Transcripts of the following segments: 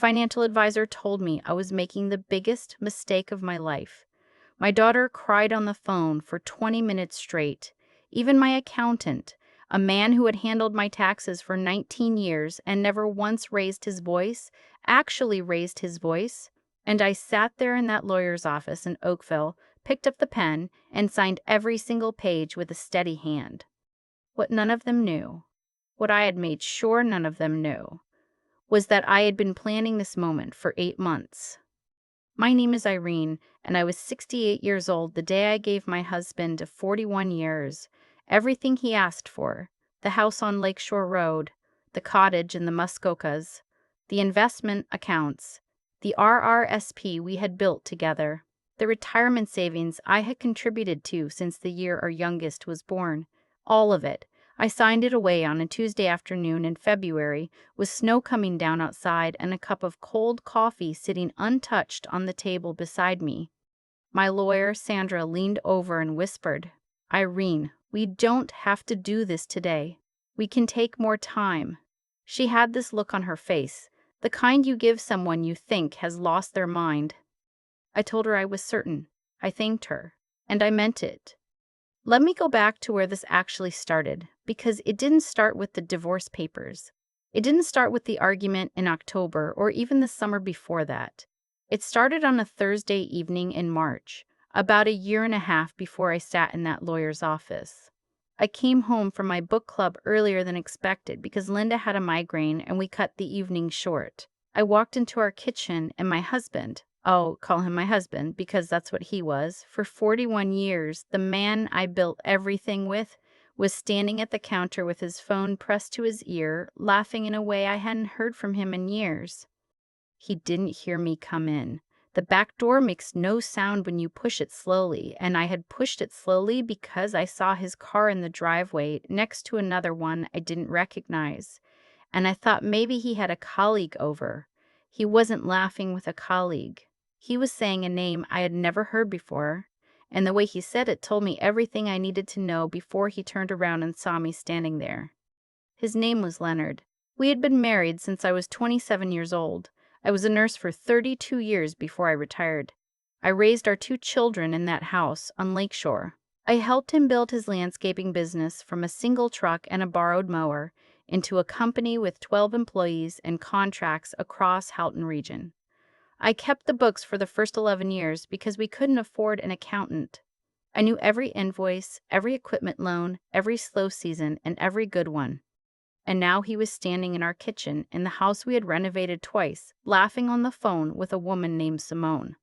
Financial advisor told me I was making the biggest mistake of my life. My daughter cried on the phone for 20 minutes straight. Even my accountant, a man who had handled my taxes for 19 years and never once raised his voice, actually raised his voice. And I sat there in that lawyer's office in Oakville, picked up the pen, and signed every single page with a steady hand. What none of them knew, what I had made sure none of them knew, was that I had been planning this moment for 8 months. My name is Irene, and I was 68 years old the day I gave my husband of 41 years everything he asked for: the house on Lakeshore Road, the cottage in the Muskokas, the investment accounts, the RRSP we had built together, the retirement savings I had contributed to since the year our youngest was born. All of it. I signed it away on a Tuesday afternoon in February, with snow coming down outside and a cup of cold coffee sitting untouched on the table beside me. My lawyer, Sandra, leaned over and whispered, "Irene, we don't have to do this today. We can take more time." She had this look on her face, the kind you give someone you think has lost their mind. I told her I was certain. I thanked her, and I meant it. Let me go back to where this actually started, because it didn't start with the divorce papers. It didn't start with the argument in October or even the summer before that. It started on a Thursday evening in March, about a year and a half before I sat in that lawyer's office. I came home from my book club earlier than expected because Linda had a migraine and we cut the evening short. I walked into our kitchen and my husband, I'll call him my husband because that's what he was, for 41 years, the man I built everything with, was standing at the counter with his phone pressed to his ear, laughing in a way I hadn't heard from him in years. He didn't hear me come in. The back door makes no sound when you push it slowly, and I had pushed it slowly because I saw his car in the driveway next to another one I didn't recognize, and I thought maybe he had a colleague over. He wasn't laughing with a colleague. He was saying a name I had never heard before, and the way he said it told me everything I needed to know before he turned around and saw me standing there. His name was Leonard. We had been married since I was 27 years old. I was a nurse for 32 years before I retired. I raised our 2 children in that house on Lakeshore. I helped him build his landscaping business from a single truck and a borrowed mower into a company with 12 employees and contracts across Houghton region. I kept the books for the first 11 years because we couldn't afford an accountant. I knew every invoice, every equipment loan, every slow season, and every good one. And now he was standing in our kitchen in the house we had renovated twice, laughing on the phone with a woman named Simone.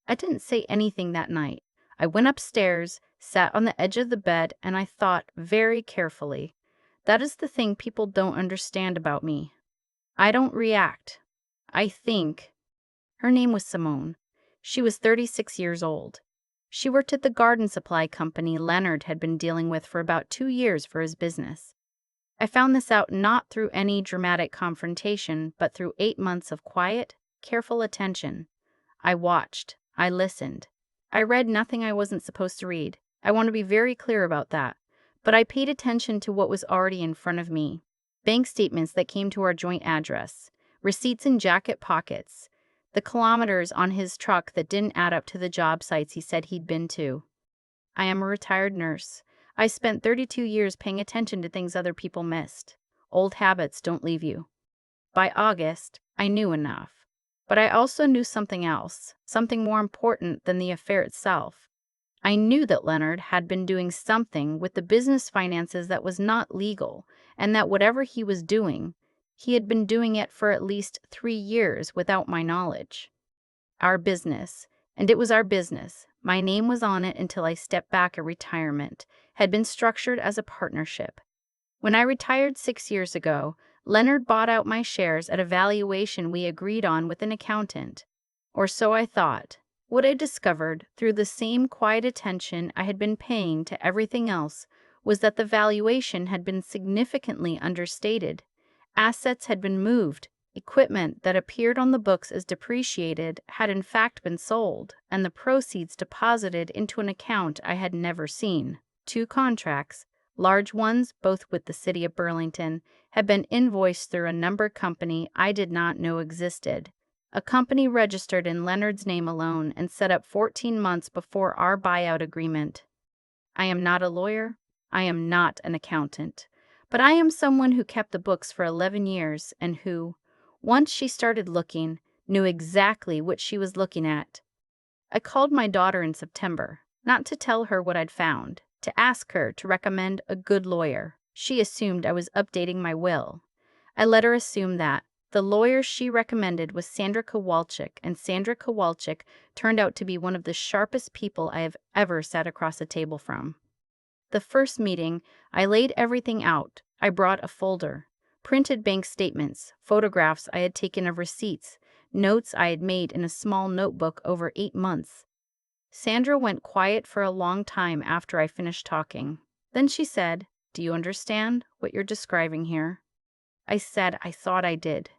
I didn't say anything that night. I went upstairs, sat on the edge of the bed, and I thought very carefully. That is the thing people don't understand about me. I don't react. I think. Her name was Simone. She was 36 years old. She worked at the garden supply company Leonard had been dealing with for about 2 years for his business. I found this out not through any dramatic confrontation, but through 8 months of quiet, careful attention. I watched. I listened. I read nothing I wasn't supposed to read. I want to be very clear about that. But I paid attention to what was already in front of me. Bank statements that came to our joint address. Receipts in jacket pockets. The kilometers on his truck that didn't add up to the job sites he said he'd been to. I am a retired nurse. I spent 32 years paying attention to things other people missed. Old habits don't leave you. By August, I knew enough. But I also knew something else, something more important than the affair itself. I knew that Leonard had been doing something with the business finances that was not legal, and that whatever he was doing, he had been doing it for at least 3 years without my knowledge. Our business, and it was our business, my name was on it until I stepped back at retirement, had been structured as a partnership. When I retired 6 years ago, Leonard bought out my shares at a valuation we agreed on with an accountant. Or so I thought. What I discovered, through the same quiet attention I had been paying to everything else, was that the valuation had been significantly understated. Assets had been moved. Equipment that appeared on the books as depreciated had in fact been sold, and the proceeds deposited into an account I had never seen. 2 contracts, large ones both with the city of Burlington, had been invoiced through a number company I did not know existed. a company registered in Leonard's name alone and set up 14 months before our buyout agreement. I am not a lawyer. I am not an accountant. But I am someone who kept the books for 11 years and who, once she started looking, knew exactly what she was looking at. I called my daughter in September, not to tell her what I'd found, to ask her to recommend a good lawyer. She assumed I was updating my will. I let her assume that. The lawyer she recommended was Sandra Kowalczyk, and Sandra Kowalczyk turned out to be one of the sharpest people I have ever sat across a table from. The first meeting, I laid everything out. I brought a folder, printed bank statements, photographs I had taken of receipts, notes I had made in a small notebook over 8 months. Sandra went quiet for a long time after I finished talking. Then she said, "Do you understand what you're describing here?" I said I thought I did.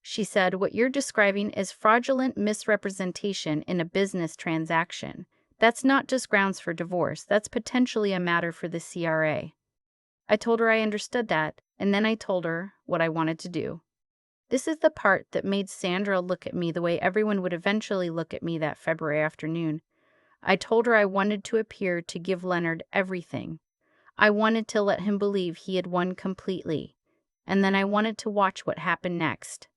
She said, "What you're describing is fraudulent misrepresentation in a business transaction. That's not just grounds for divorce, that's potentially a matter for the CRA." I told her I understood that, and then I told her what I wanted to do. This is the part that made Sandra look at me the way everyone would eventually look at me that February afternoon. I told her I wanted to appear to give Leonard everything. I wanted to let him believe he had won completely, and then I wanted to watch what happened next.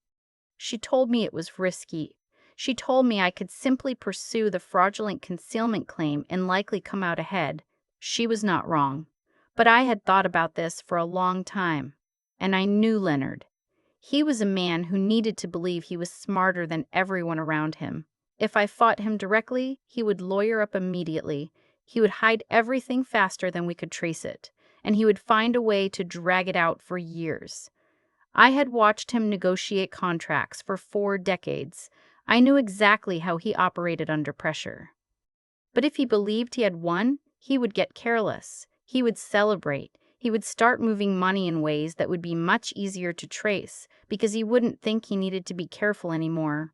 She told me it was risky. She told me I could simply pursue the fraudulent concealment claim and likely come out ahead. She was not wrong. But I had thought about this for a long time, and I knew Leonard. He was a man who needed to believe he was smarter than everyone around him. If I fought him directly, he would lawyer up immediately. He would hide everything faster than we could trace it, and he would find a way to drag it out for years. I had watched him negotiate contracts for 4 decades. I knew exactly how he operated under pressure. But if he believed he had won, he would get careless. He would celebrate. He would start moving money in ways that would be much easier to trace because he wouldn't think he needed to be careful anymore.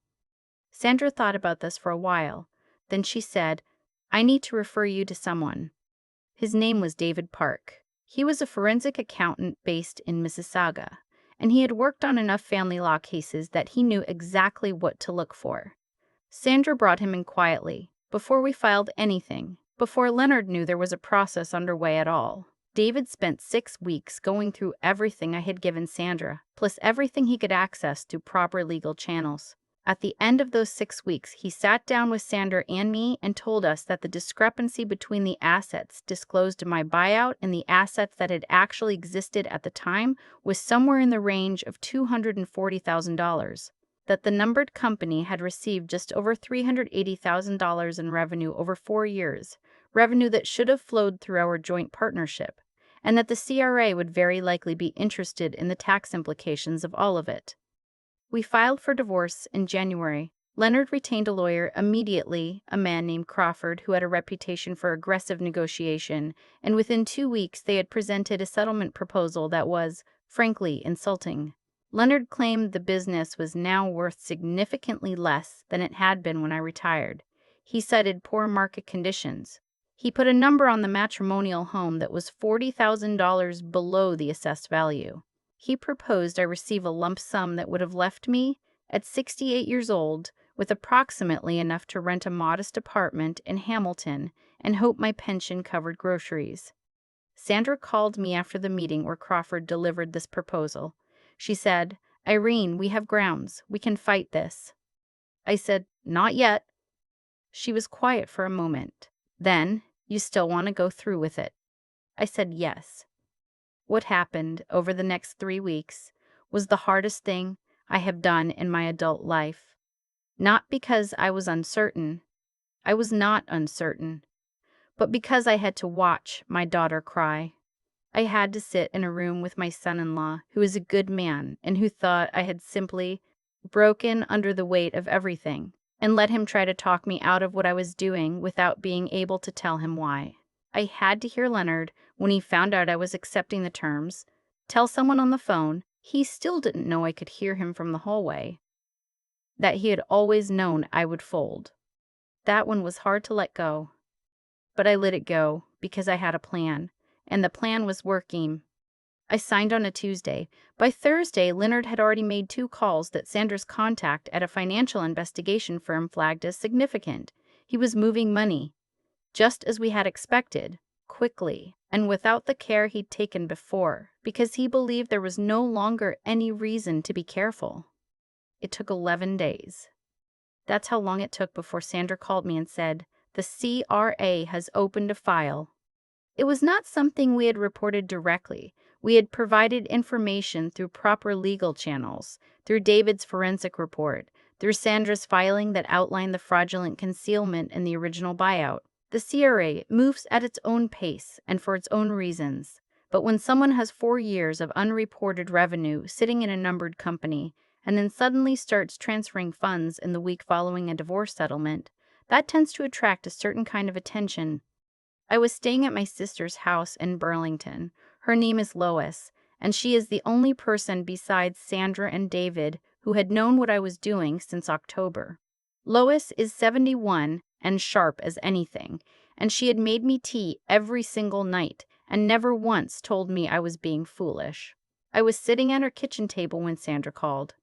Sandra thought about this for a while. Then she said, "I need to refer you to someone." His name was David Park. He was a forensic accountant based in Mississauga, and he had worked on enough family law cases that he knew exactly what to look for. Sandra brought him in quietly, before we filed anything, before Leonard knew there was a process underway at all. David spent 6 weeks going through everything I had given Sandra, plus everything he could access through proper legal channels. At the end of those 6 weeks, he sat down with Sandra and me and told us that the discrepancy between the assets disclosed in my buyout and the assets that had actually existed at the time was somewhere in the range of $240,000. That the numbered company had received just over $380,000 in revenue over 4 years, revenue that should have flowed through our joint partnership, and that the CRA would very likely be interested in the tax implications of all of it. We filed for divorce in January. Leonard retained a lawyer immediately, a man named Crawford, who had a reputation for aggressive negotiation, and within 2 weeks they had presented a settlement proposal that was, frankly, insulting. Leonard claimed the business was now worth significantly less than it had been when I retired. He cited poor market conditions. He put a number on the matrimonial home that was $40,000 below the assessed value. He proposed I receive a lump sum that would have left me, at 68 years old, with approximately enough to rent a modest apartment in Hamilton and hope my pension covered groceries. Sandra called me after the meeting where Crawford delivered this proposal. She said, "Irene, we have grounds. We can fight this." I said, "Not yet." She was quiet for a moment. Then, "You still want to go through with it?" I said yes. What happened over the next 3 weeks was the hardest thing I have done in my adult life. Not because I was uncertain. I was not uncertain. But because I had to watch my daughter cry. I had to sit in a room with my son-in-law, who is a good man and who thought I had simply broken under the weight of everything, and let him try to talk me out of what I was doing without being able to tell him why. I had to hear Leonard, when he found out I was accepting the terms, tell someone on the phone he still didn't know I could hear him from the hallway, that he had always known I would fold. That one was hard to let go. But I let it go because I had a plan, and the plan was working. I signed on a Tuesday. By Thursday, Leonard had already made 2 calls that Sandra's contact at a financial investigation firm flagged as significant. He was moving money, just as we had expected, quickly, and without the care he'd taken before, because he believed there was no longer any reason to be careful. It took 11 days. That's how long it took before Sandra called me and said, "The CRA has opened a file." It was not something we had reported directly. We had provided information through proper legal channels, through David's forensic report, through Sandra's filing that outlined the fraudulent concealment in the original buyout. The CRA moves at its own pace and for its own reasons. But when someone has 4 years of unreported revenue sitting in a numbered company and then suddenly starts transferring funds in the week following a divorce settlement, that tends to attract a certain kind of attention. I was staying at my sister's house in Burlington. Her name is Lois, and she is the only person besides Sandra and David who had known what I was doing since October. Lois is 71 and sharp as anything, and she had made me tea every single night and never once told me I was being foolish. I was sitting at her kitchen table when Sandra called.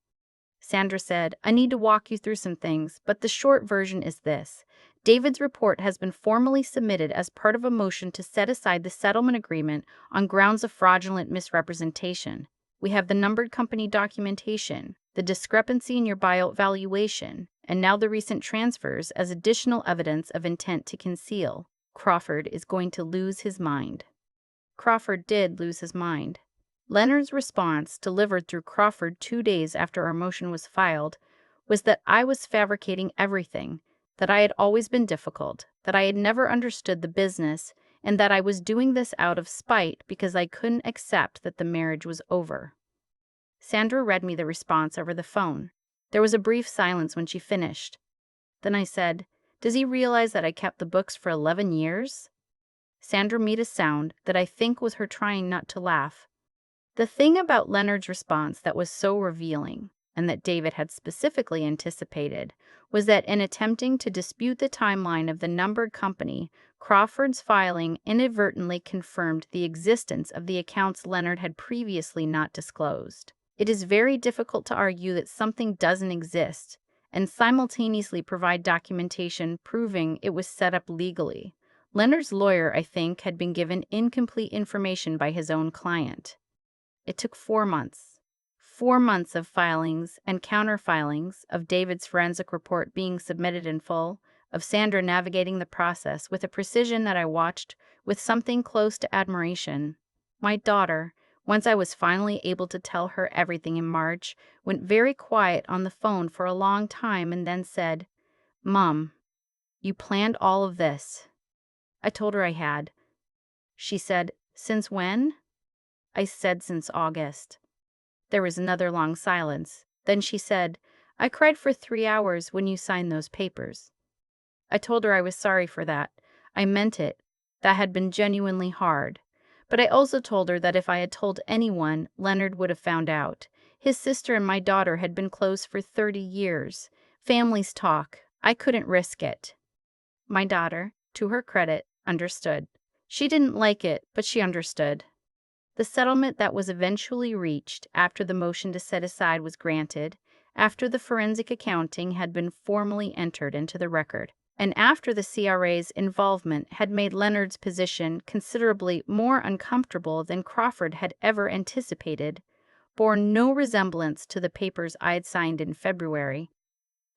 Sandra said, "I need to walk you through some things, but the short version is this. David's report has been formally submitted as part of a motion to set aside the settlement agreement on grounds of fraudulent misrepresentation. We have the numbered company documentation, the discrepancy in your buyout valuation, and now the recent transfers as additional evidence of intent to conceal. Crawford is going to lose his mind." Crawford did lose his mind. Leonard's response, delivered through Crawford 2 days after our motion was filed, was that I was fabricating everything, that I had always been difficult, that I had never understood the business, and that I was doing this out of spite because I couldn't accept that the marriage was over. Sandra read me the response over the phone. There was a brief silence when she finished. Then I said, "Does he realize that I kept the books for 11 years? Sandra made a sound that I think was her trying not to laugh. The thing about Leonard's response that was so revealing, and that David had specifically anticipated, was that in attempting to dispute the timeline of the numbered company, Crawford's filing inadvertently confirmed the existence of the accounts Leonard had previously not disclosed. It is very difficult to argue that something doesn't exist and simultaneously provide documentation proving it was set up legally. Leonard's lawyer, I think, had been given incomplete information by his own client. It took 4 months. 4 months of filings and counter-filings, of David's forensic report being submitted in full, of Sandra navigating the process with a precision that I watched with something close to admiration. My daughter, once I was finally able to tell her everything in March, went very quiet on the phone for a long time and then said, "Mom, you planned all of this." I told her I had. She said, "Since when?" I said, "Since August." There was another long silence. Then she said, "I cried for 3 hours when you signed those papers." I told her I was sorry for that. I meant it. That had been genuinely hard. But I also told her that if I had told anyone, Leonard would have found out. His sister and my daughter had been close for 30 years. Families talk. I couldn't risk it. My daughter, to her credit, understood. She didn't like it, but she understood. The settlement that was eventually reached after the motion to set aside was granted, after the forensic accounting had been formally entered into the record, and after the CRA's involvement had made Leonard's position considerably more uncomfortable than Crawford had ever anticipated, bore no resemblance to the papers I had signed in February.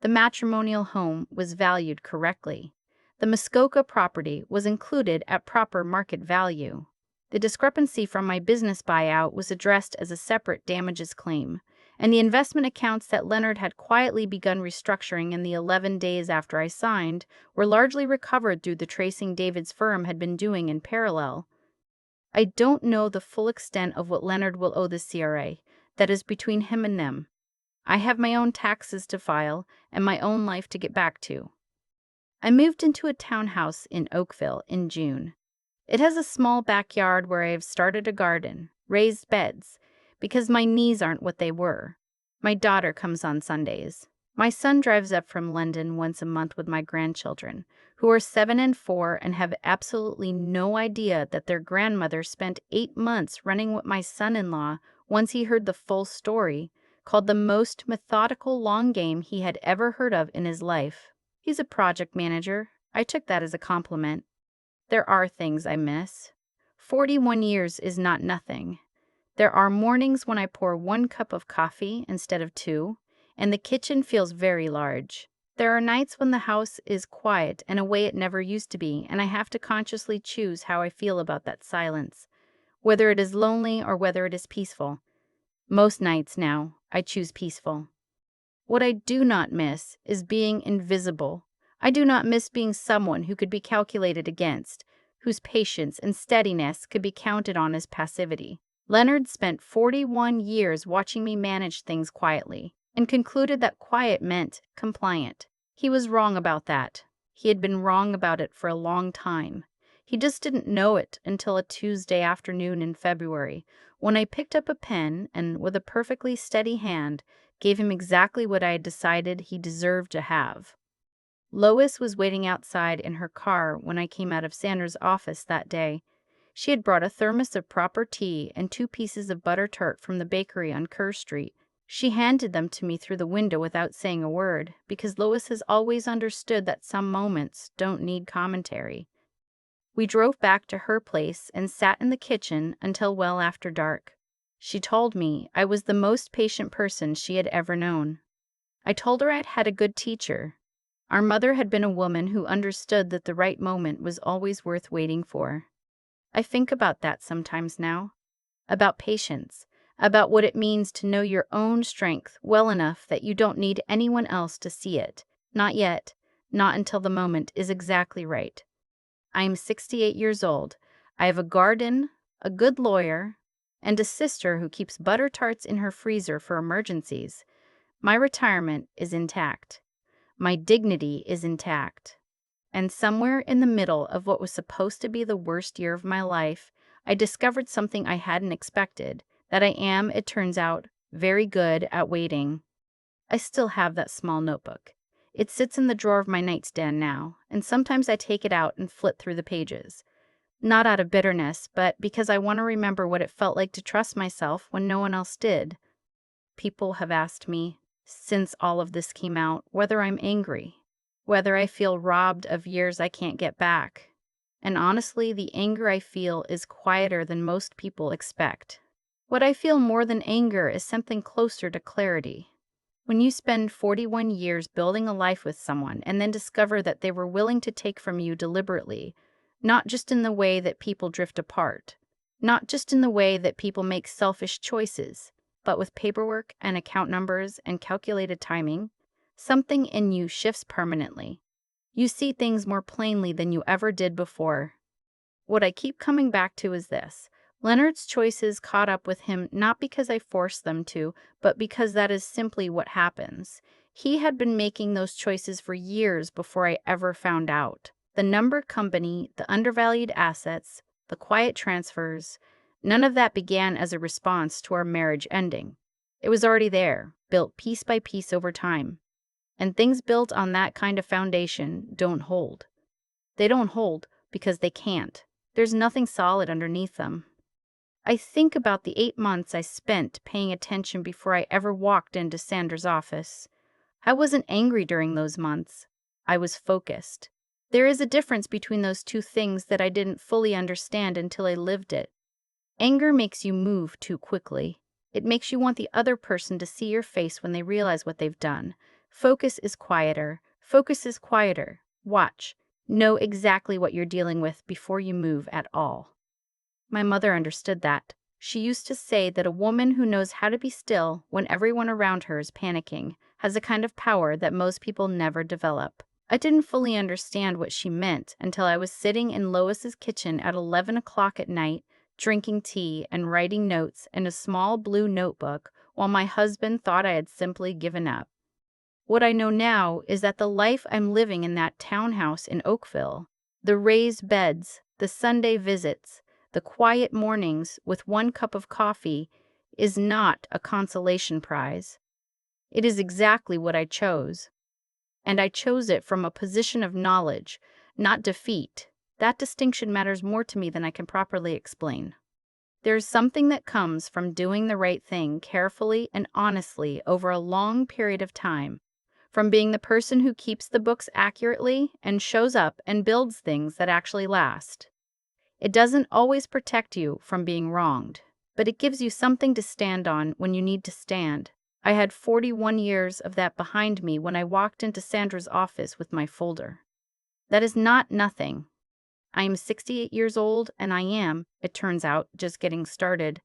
The matrimonial home was valued correctly. The Muskoka property was included at proper market value. The discrepancy from my business buyout was addressed as a separate damages claim, and the investment accounts that Leonard had quietly begun restructuring in the 11 days after I signed were largely recovered through the tracing David's firm had been doing in parallel. I don't know the full extent of what Leonard will owe the CRA. That is between him and them. I have my own taxes to file and my own life to get back to. I moved into a townhouse in Oakville in June. It has a small backyard where I have started a garden, raised beds, because my knees aren't what they were. My daughter comes on Sundays. My son drives up from London once a month with my grandchildren, who are 7 and 4 and have absolutely no idea that their grandmother spent 8 months running with my son-in-law once he heard the full story, called the most methodical long game he had ever heard of in his life. He's a project manager. I took that as a compliment. There are things I miss. 41 years is not nothing. There are mornings when I pour 1 cup of coffee instead of two, and the kitchen feels very large. There are nights when the house is quiet and a way it never used to be, and I have to consciously choose how I feel about that silence, whether it is lonely or whether it is peaceful. Most nights now, I choose peaceful. What I do not miss is being invisible. I do not miss being someone who could be calculated against, whose patience and steadiness could be counted on as passivity. Leonard spent 41 years watching me manage things quietly, and concluded that quiet meant compliant. He was wrong about that. He had been wrong about it for a long time. He just didn't know it until a Tuesday afternoon in February, when I picked up a pen and, with a perfectly steady hand, gave him exactly what I had decided he deserved to have. Lois was waiting outside in her car when I came out of Sandra's office that day. She had brought a thermos of proper tea and 2 pieces of butter tart from the bakery on Kerr Street. She handed them to me through the window without saying a word, because Lois has always understood that some moments don't need commentary. We drove back to her place and sat in the kitchen until well after dark. She told me I was the most patient person she had ever known. I told her I'd had a good teacher. Our mother had been a woman who understood that the right moment was always worth waiting for. I think about that sometimes now, about patience, about what it means to know your own strength well enough that you don't need anyone else to see it. Not yet, not until the moment is exactly right. I am 68 years old. I have a garden, a good lawyer, and a sister who keeps butter tarts in her freezer for emergencies. My retirement is intact. My dignity is intact. And somewhere in the middle of what was supposed to be the worst year of my life, I discovered something I hadn't expected, that I am, it turns out, very good at waiting. I still have that small notebook. It sits in the drawer of my nightstand now, and sometimes I take it out and flip through the pages. Not out of bitterness, but because I want to remember what it felt like to trust myself when no one else did. People have asked me, since all of this came out, whether I'm angry, whether I feel robbed of years I can't get back. And honestly, the anger I feel is quieter than most people expect. What I feel more than anger is something closer to clarity. When you spend 41 years building a life with someone and then discover that they were willing to take from you deliberately, not just in the way that people drift apart, not just in the way that people make selfish choices, but with paperwork and account numbers and calculated timing, something in you shifts permanently. You see things more plainly than you ever did before. What I keep coming back to is this. Leonard's choices caught up with him not because I forced them to, but because that is simply what happens. He had been making those choices for years before I ever found out. The numbered company, the undervalued assets, the quiet transfers, none of that began as a response to our marriage ending. It was already there, built piece by piece over time. And things built on that kind of foundation don't hold. They don't hold because they can't. There's nothing solid underneath them. I think about the 8 months I spent paying attention before I ever walked into Sandra's office. I wasn't angry during those months. I was focused. There is a difference between those two things that I didn't fully understand until I lived it. Anger makes you move too quickly. It makes you want the other person to see your face when they realize what they've done. Focus is quieter. Focus is quieter. Watch. Know exactly what you're dealing with before you move at all. My mother understood that. She used to say that a woman who knows how to be still when everyone around her is panicking has a kind of power that most people never develop. I didn't fully understand what she meant until I was sitting in Lois's kitchen at 11 o'clock at night, drinking tea and writing notes in a small blue notebook while my husband thought I had simply given up. What I know now is that the life I'm living in that townhouse in Oakville, the raised beds, the Sunday visits, the quiet mornings with 1 cup of coffee, is not a consolation prize. It is exactly what I chose. And I chose it from a position of knowledge, not defeat. That distinction matters more to me than I can properly explain. There's something that comes from doing the right thing carefully and honestly over a long period of time, from being the person who keeps the books accurately and shows up and builds things that actually last. It doesn't always protect you from being wronged, but it gives you something to stand on when you need to stand. I had 41 years of that behind me when I walked into Sandra's office with my folder. That is not nothing. I am 68 years old, and I am, it turns out, just getting started.